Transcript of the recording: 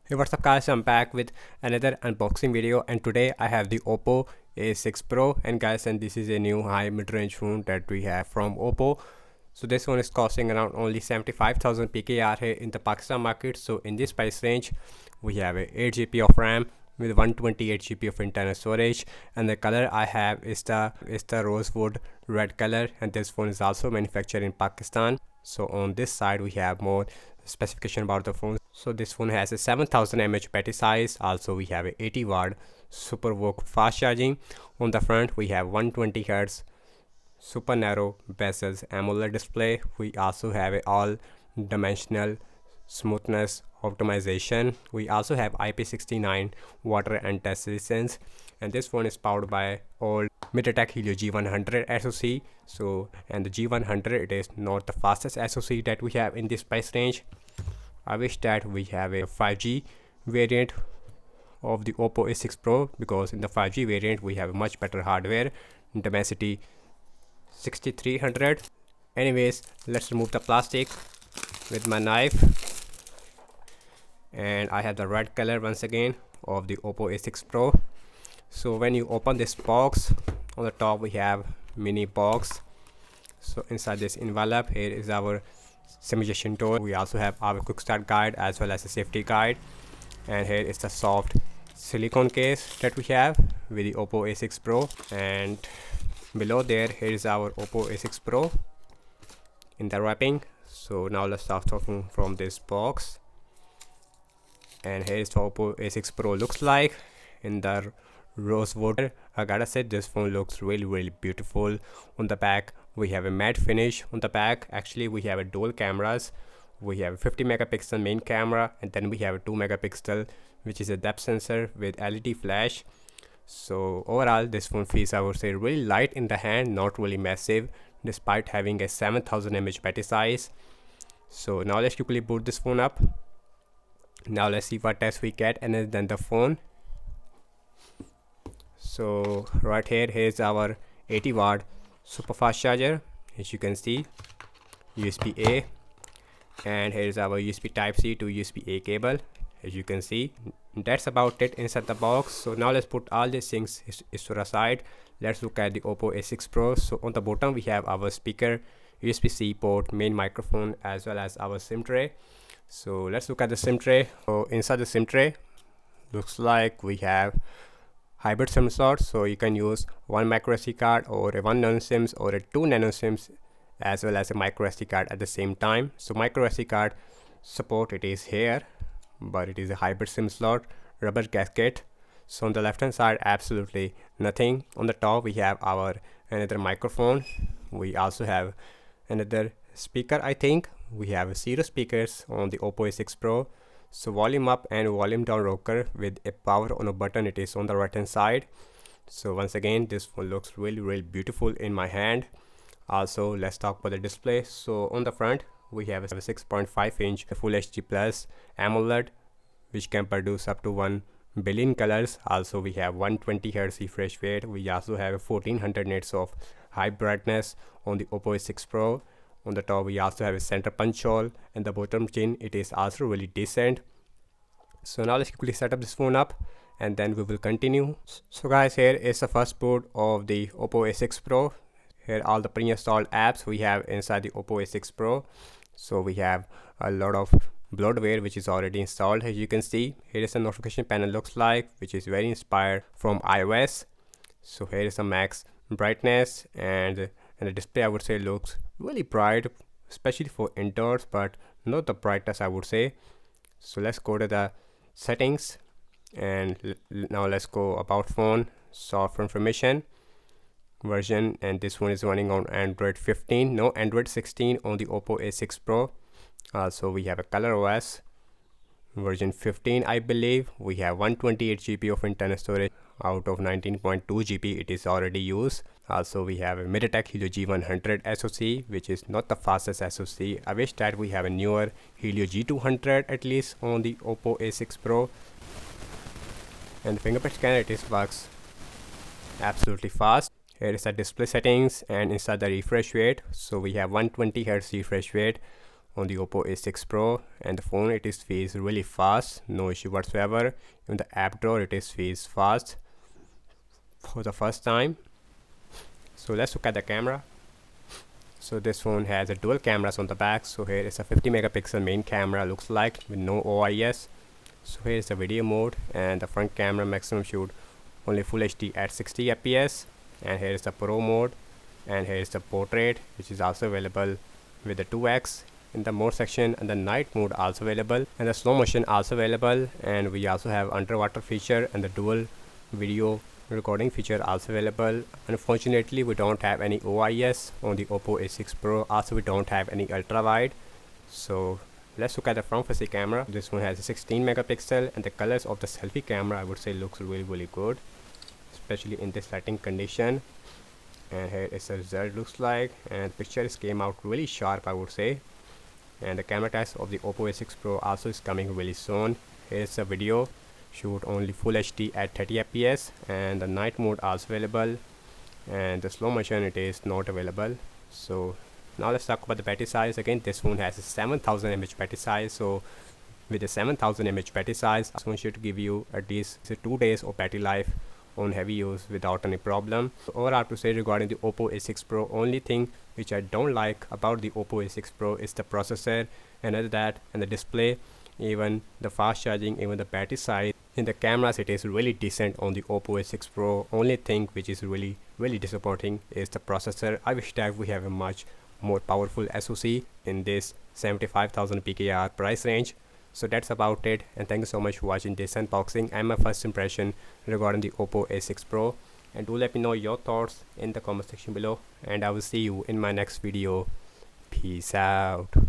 Hey, what's up guys, I'm back with another unboxing video, and today I have the Oppo A6 Pro, and guys, and this is a new high mid-range phone that we have from Oppo. So this one is costing around only 75,000 PKR here in the Pakistan market. So in this price range we have a 8 GB of RAM with 128 GB of internal storage, and the color I have is the rosewood red color, and this phone is also manufactured in Pakistan. So on this side we have more specification about the phone. So this phone has a 7000 mAh battery size. Also we have a 80-watt super VOOC fast charging. On the front we have 120 Hz super narrow bezels AMOLED display. We also have a all dimensional smoothness optimization. We also have IP69 water and dust resistance, and this phone is powered by old MediaTek Helio G100 SoC. So, and the G100, it is not the fastest SoC that we have in this price range. I wish that we have a 5G variant of the Oppo A6 Pro, because in the 5G variant we have a much better hardware, Dimensity 6300. Anyways, let's remove the plastic with my knife, and I have the red color once again of the Oppo A6 Pro. So when you open this box, on the top we have mini box. So inside this envelope, here is our simulation tool. We also have our quick start guide as well as a safety guide, and here is the soft silicone case that we have with the Oppo A6 Pro, and below there, here is our Oppo A6 Pro in the wrapping. So now let's start talking from this box, and here is the Oppo A6 Pro looks like in the rosewood. I gotta say, this phone looks really beautiful. On the back we have a matte finish. On the back, actually we have a dual cameras. We have a 50 megapixel main camera, and then we have a 2 megapixel which is a depth sensor with LED flash. So overall this phone feels, I would say, really light in the hand, not really massive, despite having a 7000 mAh battery size. So now let's quickly boot this phone up. Now let's see what test we get and then the phone. So right here, here's our 80-watt super fast charger, as you can see, USB A, and here's our USB type C to USB A cable, as you can see. That's about it inside the box. So now let's put all these things to the side. Let's look at the Oppo A6 Pro. So on the bottom we have our speaker, USB-C port, main microphone, as well as our SIM tray. So let's look at the SIM tray. So inside the SIM tray, looks like we have hybrid SIM slot, so you can use one micro SD card or a 1 nano SIMs or a 2 nano SIMs, as well as a micro SD card at the same time. So micro SD card support, it is here, but it is a hybrid SIM slot, rubber gasket. So on the left hand side, absolutely nothing. On the top we have our another microphone. We also have another speaker. I think we have 0 speakers on the Oppo A6 Pro. So volume up and volume down rocker with a power on a button, it is on the right hand side. So once again, this phone looks really beautiful in my hand. Also, let's talk about the display. So on the front we have a 6.5 inch full HD plus AMOLED, which can produce up to 1 billion colors. Also we have 120 Hz refresh rate. We also have 1400 nits of high brightness on the Oppo A6 Pro. On the top we also have a center punch hole, and the bottom chin, it is also really decent. So now let's quickly set up this phone up, and then we will continue. So guys, here is the first boot of the Oppo A6 Pro. Here all the pre-installed apps we have inside the Oppo A6 Pro. So we have a lot of bloatware which is already installed. As you can see, here is the notification panel looks like, which is very inspired from iOS. So here is the max brightness, and the display, I would say, looks really bright, especially for indoors, but not the brightest, I would say. So let's go to the settings, and now let's go about phone, software information, version, and this one is running on Android 15, no Android 16 on the Oppo A6 Pro. So we have a color OS version 15, I believe. We have 128 GB of internal storage out of 19.2 GB it is already used. Also we have a MediaTek Helio G100 SoC, which is not the fastest SoC. I wish that we have a newer Helio G200 at least on the Oppo A6 Pro. And the fingerprint scanner, it works absolutely fast. Here is the display settings, and inside the refresh rate, so we have 120 Hz refresh rate on the Oppo A6 Pro, and the phone it is feels really fast, no issue whatsoever. In the app drawer it is feels fast for the first time. So let's look at the camera. So this phone has a dual cameras on the back. So here is a 50 megapixel main camera looks like with no OIS. So here is the video mode, and the front camera maximum shoot only Full HD at 60 fps, and here is the Pro mode, and here is the portrait which is also available with the 2x in the mode section, and the night mode also available, and the slow motion also available, and we also have underwater feature and the dual video recording feature also available. Unfortunately we don't have any OIS on the Oppo A6 Pro, also we don't have any ultra wide. So let's look at the front facing camera. This one has a 16 megapixel, and the colors of the selfie camera I would say looks really good, especially in this lighting condition. And here is the result looks like, and pictures came out really sharp I would say. And the camera test of the Oppo A6 Pro also is coming really soon. Here is the video shoot only Full HD at 30 fps, and the night mode also available, and the slow motion it is not available. So now let's talk about the battery size. Again, this phone has a 7000 mAh battery size. So with the 7000 mAh battery size, this phone should give you at least 2 days of battery life on heavy use without any problem. So overall to say regarding the Oppo A6 Pro, only thing which I don't like about the Oppo A6 Pro is the processor, and other that and the display, even the fast charging, even the battery size. In the cameras it is really decent on the Oppo A6 Pro. Only thing which is really disappointing is the processor. I wish that we have a much more powerful SoC in this 75,000 PKR price range. So that's about it, and thank you so much for watching this unboxing and my first impression regarding the Oppo A6 Pro. And do let me know your thoughts in the comment section below, and I will see you in my next video. Peace out.